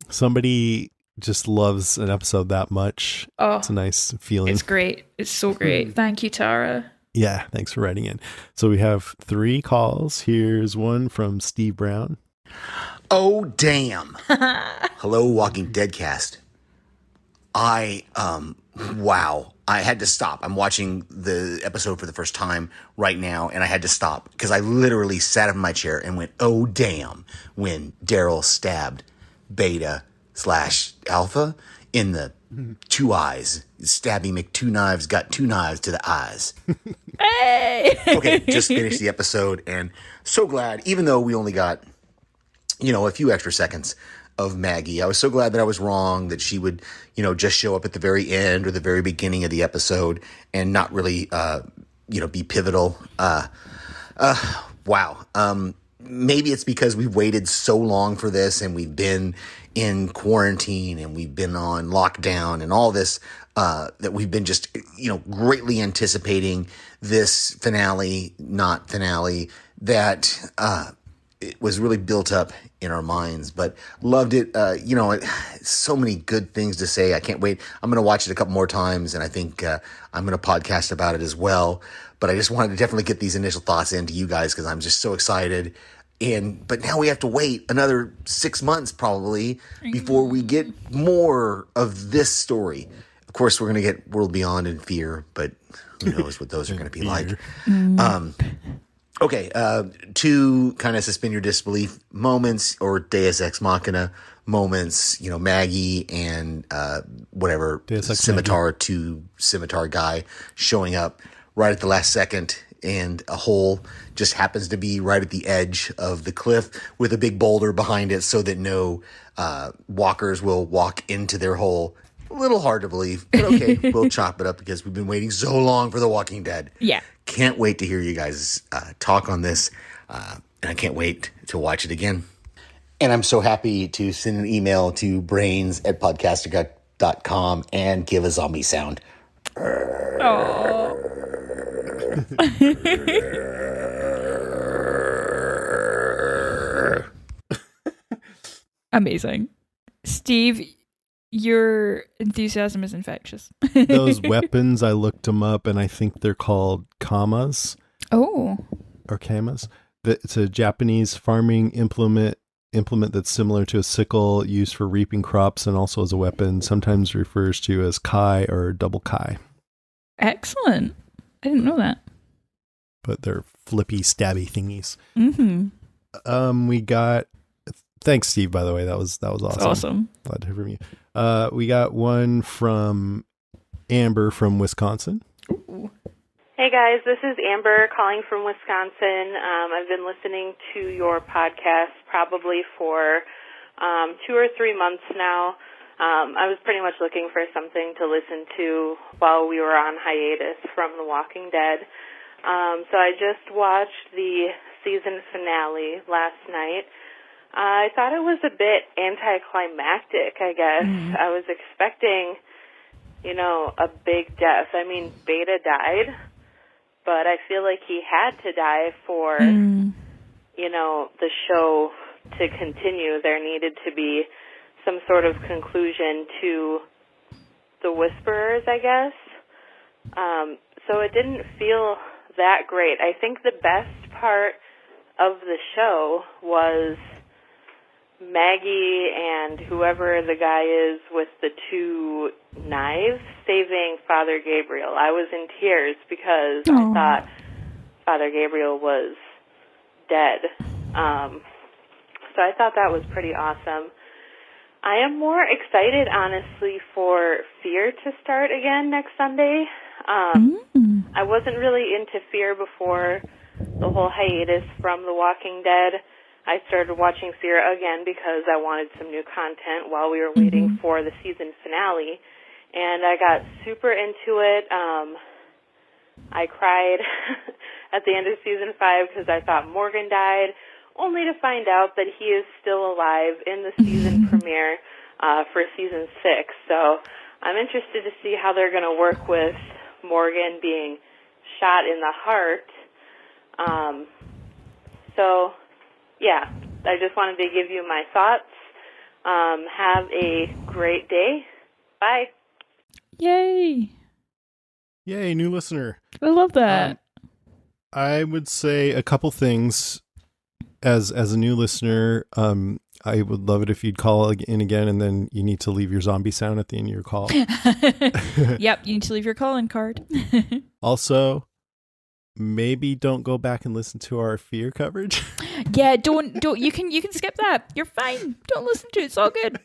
somebody just loves an episode that much. Oh, it's a nice feeling. It's great. It's so great. Thank you, Tara. Yeah, thanks for writing in. So we have 3 calls. Here's one from Steve Brown. Oh, damn. Hello, Walking Dead cast. Wow. I had to stop. I'm watching the episode for the first time right now, and I had to stop because I literally sat up in my chair and went, oh, damn, when Daryl stabbed Beta/Alpha in the 2 eyes. Stabby McTwo-Knives got 2 knives to the eyes. Hey! Okay, just finished the episode, and so glad, even though we only got, a few extra seconds of Maggie. I was so glad that I was wrong, that she would, just show up at the very end or the very beginning of the episode and not really, be pivotal. Wow. Maybe it's because we've waited so long for this and we've been in quarantine and we've been on lockdown and all this, that we've been just, greatly anticipating this not finale, that, it was really built up in our minds, but loved it. So many good things to say. I can't wait. I'm going to watch it a couple more times, and I think I'm going to podcast about it as well. But I just wanted to definitely get these initial thoughts into you guys because I'm just so excited. But now we have to wait another 6 months probably before we get more of this story. Of course, we're going to get World Beyond and Fear, but who knows what those are going to be like. Okay, 2 kind of suspend your disbelief moments or Deus Ex Machina moments, Maggie and whatever Scimitar guy showing up right at the last second, and a hole just happens to be right at the edge of the cliff with a big boulder behind it so that no walkers will walk into their hole. A little hard to believe, but okay, we'll chop it up because we've been waiting so long for The Walking Dead. Yeah. Can't wait to hear you guys talk on this, and I can't wait to watch it again. And I'm so happy to send an email to brains@podcastica.com and give a zombie sound. Amazing. Steve, your enthusiasm is infectious. Those weapons, I looked them up, and I think they're called kamas. Oh. Or kamas. It's a Japanese farming implement that's similar to a sickle used for reaping crops and also as a weapon, sometimes refers to as kai or double kai. Excellent. I didn't know that. But they're flippy, stabby thingies. Mm-hmm. We got... Thanks, Steve, by the way. That was awesome. That's awesome. Glad to hear from you. We got one from Amber from Wisconsin. Ooh. Hey guys, this is Amber calling from Wisconsin. I've been listening to your podcast probably for 2 or 3 months now. I was pretty much looking for something to listen to while we were on hiatus from The Walking Dead. So I just watched the season finale last night. I thought it was a bit anticlimactic, I guess. I was expecting, a big death. I mean, Beta died, but I feel like he had to die for, the show to continue. There needed to be some sort of conclusion to the Whisperers, I guess. So it didn't feel that great. I think the best part of the show was Maggie and whoever the guy is with the 2 knives saving Father Gabriel. I was in tears because I thought Father Gabriel was dead. So I thought that was pretty awesome. I am more excited, honestly, for Fear to start again next Sunday. I wasn't really into Fear before the whole hiatus from The Walking Dead. I started watching Fear again because I wanted some new content while we were waiting for the season finale. And I got super into it. I cried at the end of season 5 because I thought Morgan died, only to find out that he is still alive in the season premiere for season 6. So I'm interested to see how they're going to work with Morgan being shot in the heart. Yeah, I just wanted to give you my thoughts Have a great day. Bye. Yay. Yay, new listener. I love that. I would say a couple things as a new listener. I would love it if you'd call in again, and then you need to leave your zombie sound at the end of your call. Yep, you need to leave your call-in card. Also, maybe don't go back and listen to our fear coverage. Yeah, don't. You can skip that. You're fine. Don't listen to it. It's all good.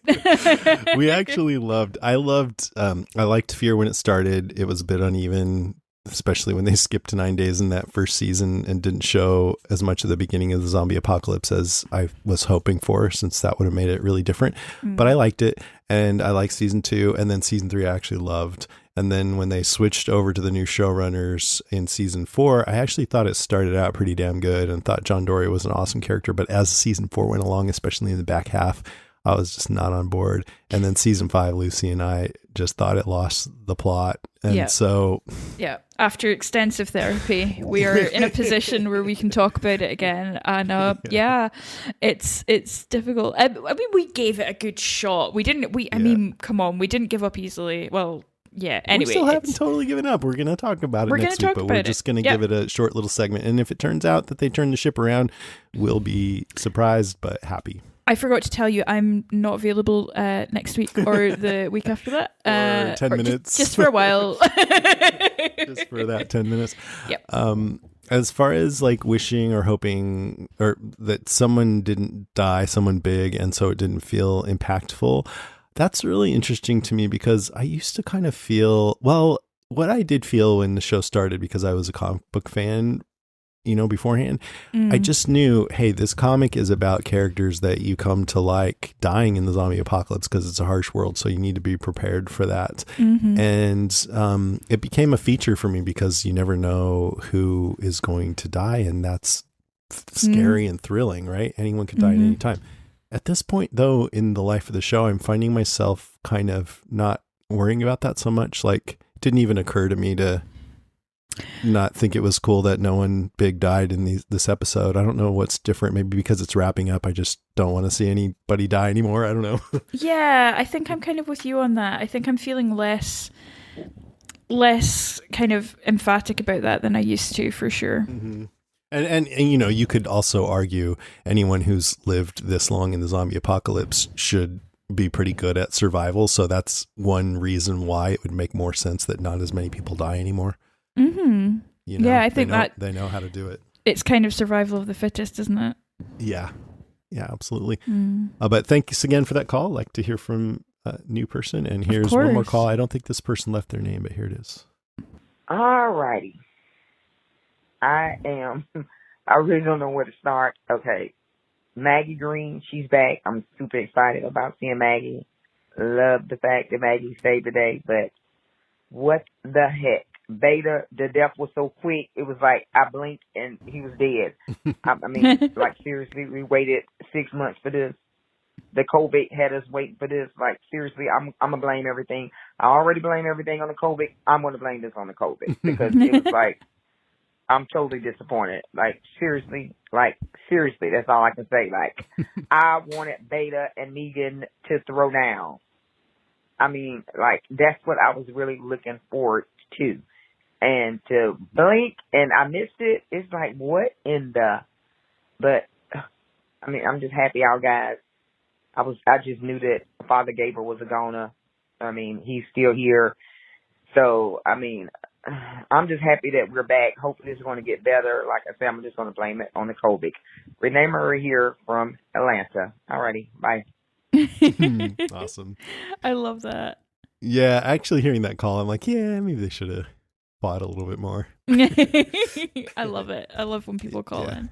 We actually I liked Fear when it started. It was a bit uneven, especially when they skipped 9 days in that first season and didn't show as much of the beginning of the zombie apocalypse as I was hoping for, since that would have made it really different. But I liked it, and I liked season 2, and then season 3 I actually loved. And then when they switched over to the new showrunners in season 4, I actually thought it started out pretty damn good and thought John Dorie was an awesome character. But as season 4 went along, especially in the back half, I was just not on board. And then season 5, Lucy and I just thought it lost the plot. And so... Yeah, after extensive therapy, we are in a position where we can talk about it again. And it's difficult. I mean, we gave it a good shot. I mean, come on, we didn't give up easily. Well... Yeah, anyway. We still haven't totally given up. We're going to talk about it next week, but we're just going to give it a short little segment. And if it turns out that they turn the ship around, we'll be surprised but happy. I forgot to tell you, I'm not available next week or the week after that. Or 10 minutes. Just for a while. Just for that 10 minutes. Yep. As far as like wishing or hoping or that someone didn't die, someone big, and so it didn't feel impactful, that's really interesting to me, because I used to kind of feel, well, what I did feel when the show started, because I was a comic book fan, beforehand, I just knew, hey, this comic is about characters that you come to like dying in the zombie apocalypse, because it's a harsh world. So you need to be prepared for that. And it became a feature for me because you never know who is going to die. And that's scary and thrilling, right? Anyone could die at any time. At this point, though, in the life of the show, I'm finding myself kind of not worrying about that so much. Like, it didn't even occur to me to not think it was cool that no one big died in this episode. I don't know what's different. Maybe because it's wrapping up, I just don't want to see anybody die anymore. I don't know. Yeah, I think I'm kind of with you on that. I think I'm feeling less kind of emphatic about that than I used to, for sure. And you could also argue anyone who's lived this long in the zombie apocalypse should be pretty good at survival. So that's one reason why it would make more sense that not as many people die anymore. Yeah, I think they know how to do it. It's kind of survival of the fittest, isn't it? Yeah, absolutely. But thanks again for that call. I'd like to hear from a new person. And here's one more call. I don't think this person left their name, but here it is. All righty. I really don't know where to start. Okay. Maggie Green, she's back. I'm super excited about seeing Maggie. Love the fact that Maggie stayed today, but what the heck? Beta, the death was so quick, it was like I blinked and he was dead. I mean, like seriously, we waited 6 months for this. The COVID had us waiting for this. Like seriously, I'm gonna blame everything. I already blame everything on the COVID. I'm gonna blame this on the COVID, because it was like, I'm totally disappointed. Like, seriously, that's all I can say. Like, I wanted Beta and Negan to throw down. I mean, like, that's what I was really looking forward to. And to blink, and I missed it, it's like, what in the... But, I mean, I'm just happy our guys... I just knew that Father Gabriel was a goner. I mean, he's still here. So, I mean... I'm just happy that we're back. Hopefully it's going to get better. Like I said, I'm just going to blame it on the COVID. Renee Murray here from Atlanta. Alrighty, bye. Awesome. I love that. Yeah, actually hearing that call, I'm like, yeah, maybe they should have fought a little bit more. I love it. I love when people call in.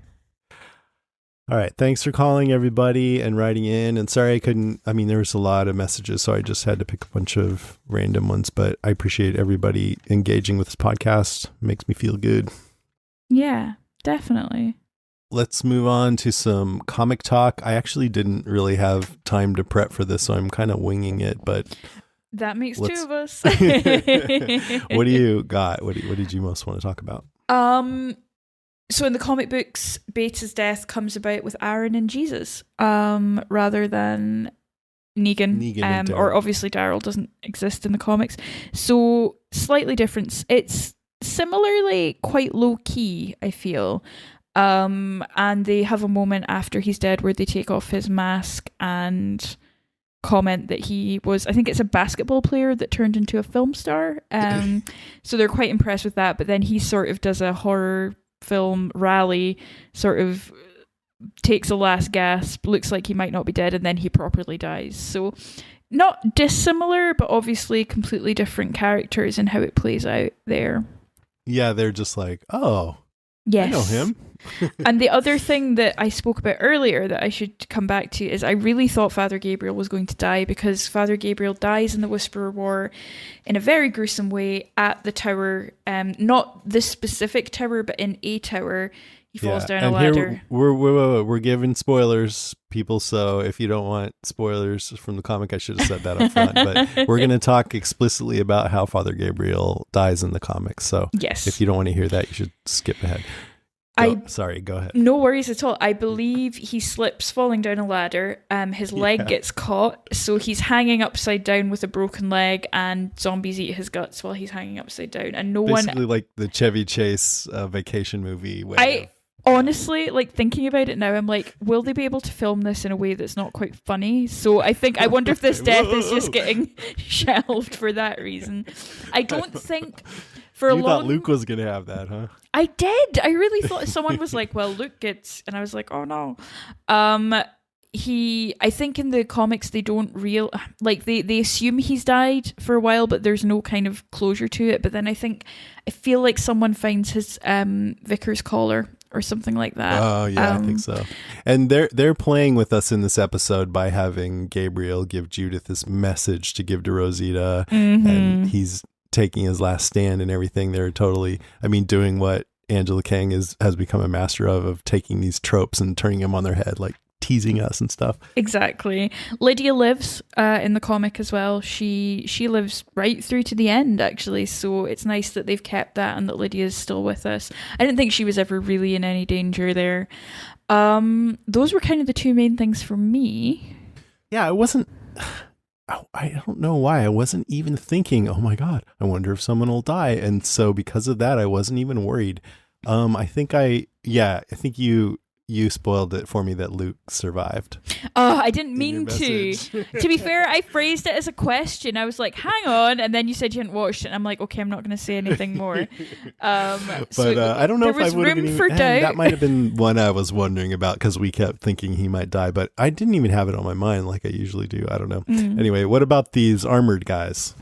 All right. Thanks for calling, everybody, and writing in. And sorry there was a lot of messages, so I just had to pick a bunch of random ones, but I appreciate everybody engaging with this podcast. It makes me feel good. Yeah, definitely. Let's move on to some comic talk. I actually didn't really have time to prep for this, so I'm kind of winging it, but... That makes two of us. What do you got? What did you most want to talk about? So in the comic books, Beta's death comes about with Aaron and Jesus, rather than Negan, and or Daryl. obviously Daryl doesn't exist in the comics. So slightly different. It's similarly quite low key, I feel. And they have a moment after he's dead where they take off his mask and comment that he was, I think it's a basketball player that turned into a film star. So they're quite impressed with that. But then he sort of does a horror film rally, sort of takes a last gasp, looks like he might not be dead, and then he properly dies. So not dissimilar, but obviously completely different characters and how it plays out there. Yeah, they're just like, oh, yes. I know him. And the other thing that I spoke about earlier that I should come back to is I really thought Father Gabriel was going to die, because Father Gabriel dies in the Whisperer War in a very gruesome way at the tower. Not this specific tower, but in a tower. He falls down a ladder. Here we're giving spoilers, people. So if you don't want spoilers from the comic, I should have said that up front. But we're going to talk explicitly about how Father Gabriel dies in the comics. So yes, if you don't want to hear that, you should skip ahead. Sorry, go ahead. No worries at all. I believe he slips falling down a ladder. His leg gets caught, so he's hanging upside down with a broken leg, and zombies eat his guts while he's hanging upside down. And basically like the Chevy Chase vacation movie. Honestly, like thinking about it now, I'm like, will they be able to film this in a way that's not quite funny? So I wonder if this death is just getting shelved for that reason. I don't think for a long... You thought Luke was going to have that, huh? I did. I really thought someone was like, well, Luke gets... And I was like, oh no. I think in the comics they don't they assume he's died for a while, but there's no kind of closure to it. But then I feel like someone finds his vicar's collar or something like that. Oh yeah, I think so. And they're playing with us in this episode by having Gabriel give Judith this message to give to Rosita, and he's taking his last stand and everything. They're totally, doing what Angela Kang has become a master of taking these tropes and turning them on their head, like teasing us and stuff. Exactly. Lydia lives in the comic as well. She lives right through to the end, actually. So it's nice that they've kept that and that Lydia's still with us. I didn't think she was ever really in any danger there. Those were kind of the two main things for me. Yeah, I don't know why. I wasn't even thinking, oh my God, I wonder if someone will die. And so because of that, I wasn't even worried. I think you spoiled it for me that Luke survived. Oh, I didn't mean to. To be fair, I phrased it as a question. I was like, hang on. And then you said you hadn't watched it. And I'm like, okay, I'm not going to say anything more. I don't know if I would have been that might have been one I was wondering about, because we kept thinking he might die, but I didn't even have it on my mind like I usually do. I don't know. Anyway, what about these armored guys?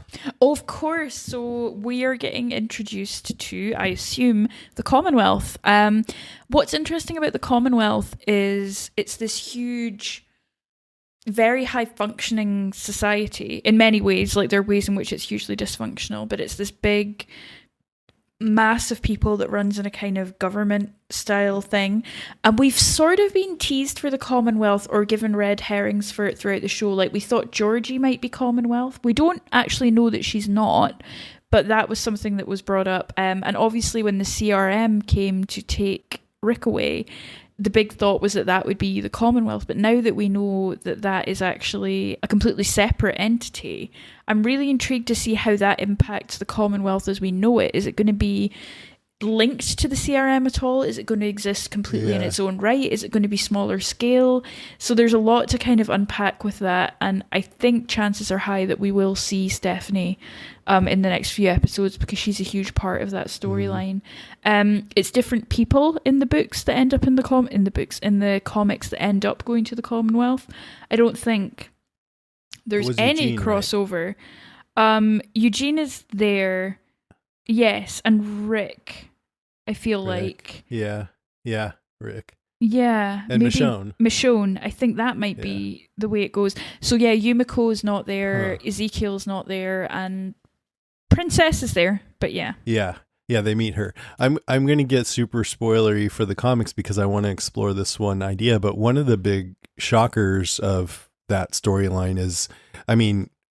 Of course. So we are getting introduced to, I assume, the Commonwealth. What's interesting about the Commonwealth is it's this huge, very high functioning society in many ways. Like there are ways in which it's hugely dysfunctional, but it's this big mass of people that runs in a kind of government style thing. And we've sort of been teased for the Commonwealth or given red herrings for it throughout the show. Like we thought Georgie might be Commonwealth. We don't actually know that she's not, but that was something that was brought up. And obviously when the CRM came to take Rick away, the big thought was that would be the Commonwealth. But now that we know that is actually a completely separate entity, I'm really intrigued to see how that impacts the Commonwealth as we know it. Is it going to be linked to the CRM at all? Is it going to exist completely in its own right? Is it going to be smaller scale? So there's a lot to kind of unpack with that, and I think chances are high that we will see Stephanie in the next few episodes, because she's a huge part of that storyline. It's different people in the books that end up in the comics that end up going to the Commonwealth. I don't think there's any Eugene, crossover. Right? Eugene is there, yes, and Rick. I feel like yeah, Rick. Yeah, and Michonne. Michonne. I think that might be the way it goes. So yeah, Yumiko's not there, Ezekiel's not there, and Princess is there. But yeah, they meet her. I'm going to get super spoilery for the comics because I want to explore this one idea. But one of the big shockers of that storyline is,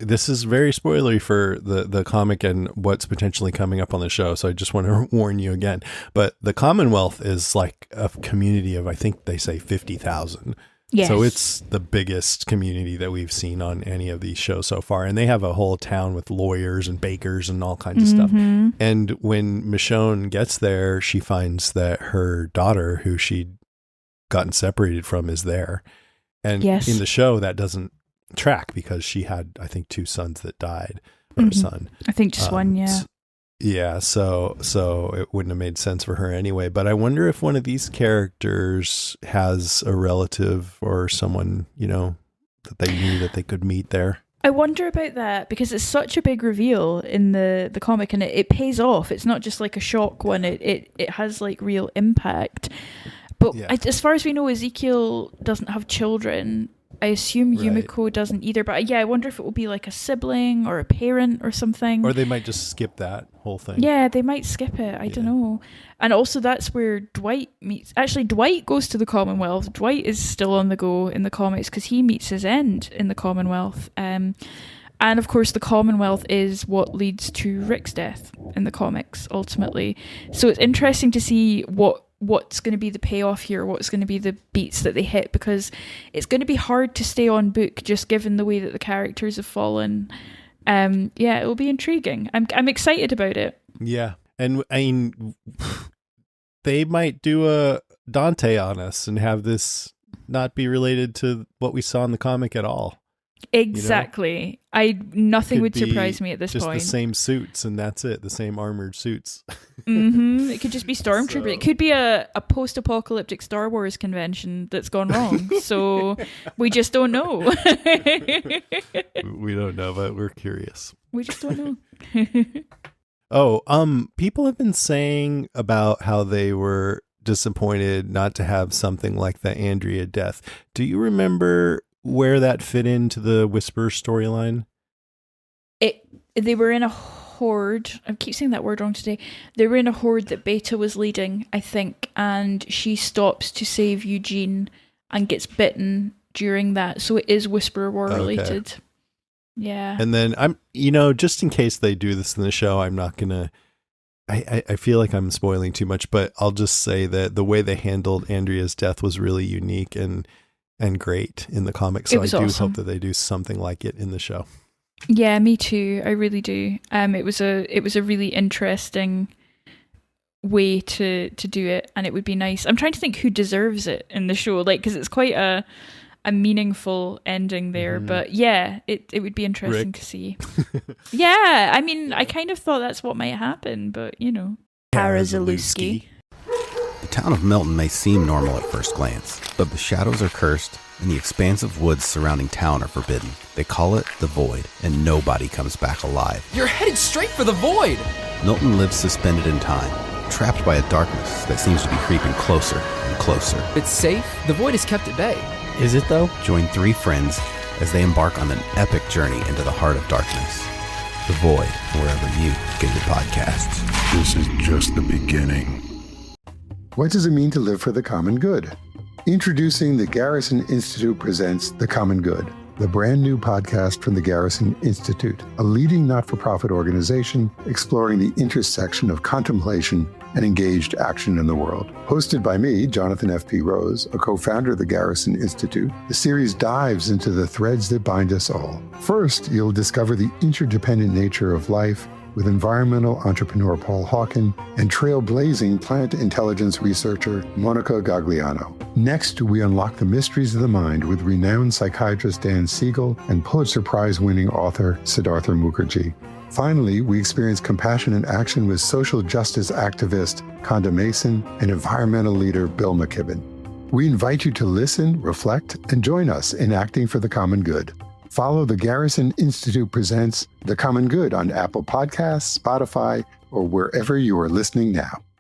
this is very spoilery for the comic and what's potentially coming up on the show. So I just want to warn you again. But the Commonwealth is like a community of, I think they say 50,000. Yes. So it's the biggest community that we've seen on any of these shows so far. And they have a whole town with lawyers and bakers and all kinds of stuff. And when Michonne gets there, she finds that her daughter, who she'd gotten separated from, is there. And in the show, that doesn't track because she had, I think, 2 sons that died, or a son. I think just one, yeah. Yeah, so it wouldn't have made sense for her anyway. But I wonder if one of these characters has a relative or someone, that they knew that they could meet there. I wonder about that because it's such a big reveal in the comic, and it pays off. It's not just like a shock one. It has like real impact. But as far as we know, Ezekiel doesn't have children. I assume Yumiko doesn't either, but I wonder if it will be like a sibling or a parent or something. Or they might just skip that whole thing. Yeah, they might skip it. I don't know. And also that's where Dwight meets. Actually, Dwight goes to the Commonwealth. Dwight is still on the go in the comics because he meets his end in the Commonwealth. And of course, the Commonwealth is what leads to Rick's death in the comics, ultimately. So it's interesting to see what's going to be the payoff here, what's going to be the beats that they hit, because it's going to be hard to stay on book just given the way that the characters have fallen. It will be intriguing. I'm excited about it. Yeah. And I mean, they might do a Dante on us and have this not be related to what we saw in the comic at all. Exactly. Nothing would surprise me at this just point. Just the same suits, and that's it. The same armored suits. It could just be Stormtrooper. It could be a post-apocalyptic Star Wars convention that's gone wrong. So we just don't know. We don't know, but we're curious. We just don't know. People have been saying about how they were disappointed not to have something like the Andrea death. Do you remember where that fit into the Whisper storyline? They were in a horde. I keep saying that word wrong today. They were in a horde that Beta was leading, I think, and she stops to save Eugene and gets bitten during that. So it is Whisper War related. Okay. Yeah. And then I'm, just in case they do this in the show, I'm not gonna. I feel like I'm spoiling too much, but I'll just say that the way they handled Andrea's death was really unique and great in the comics. So I do hope that they do something like it in the show. Yeah, me too. I really do. It was a really interesting way to do it, and it would be nice. I'm trying to think who deserves it in the show, because it's quite a meaningful ending there. But yeah, it would be interesting Rick. To see. Yeah, I mean, I kind of thought that's what might happen, but Kara Zalewski. The town of Milton may seem normal at first glance, but the shadows are cursed and the expansive woods surrounding town are forbidden. They call it the Void, and nobody comes back alive. You're headed straight for the Void! Milton lives suspended in time, trapped by a darkness that seems to be creeping closer and closer. It's safe. The Void is kept at bay. Is it, though? Join 3 friends as they embark on an epic journey into the heart of darkness. The Void, wherever you get your podcasts. This is just the beginning. What does it mean to live for the common good? Introducing the Garrison Institute presents The Common Good, the brand new podcast from the Garrison Institute, a leading not-for-profit organization exploring the intersection of contemplation and engaged action in the world. Hosted by me, Jonathan F.P. Rose, a co-founder of the Garrison Institute, the series dives into the threads that bind us all. First, you'll discover the interdependent nature of life with environmental entrepreneur Paul Hawken and trailblazing plant intelligence researcher Monica Gagliano. Next, we unlock the mysteries of the mind with renowned psychiatrist Dan Siegel and Pulitzer Prize-winning author Siddhartha Mukherjee. Finally, we experience compassion and action with social justice activist Conda Mason and environmental leader Bill McKibben. We invite you to listen, reflect, and join us in acting for the common good. Follow the Garrison Institute presents The Common Good on Apple Podcasts, Spotify, or wherever you are listening now.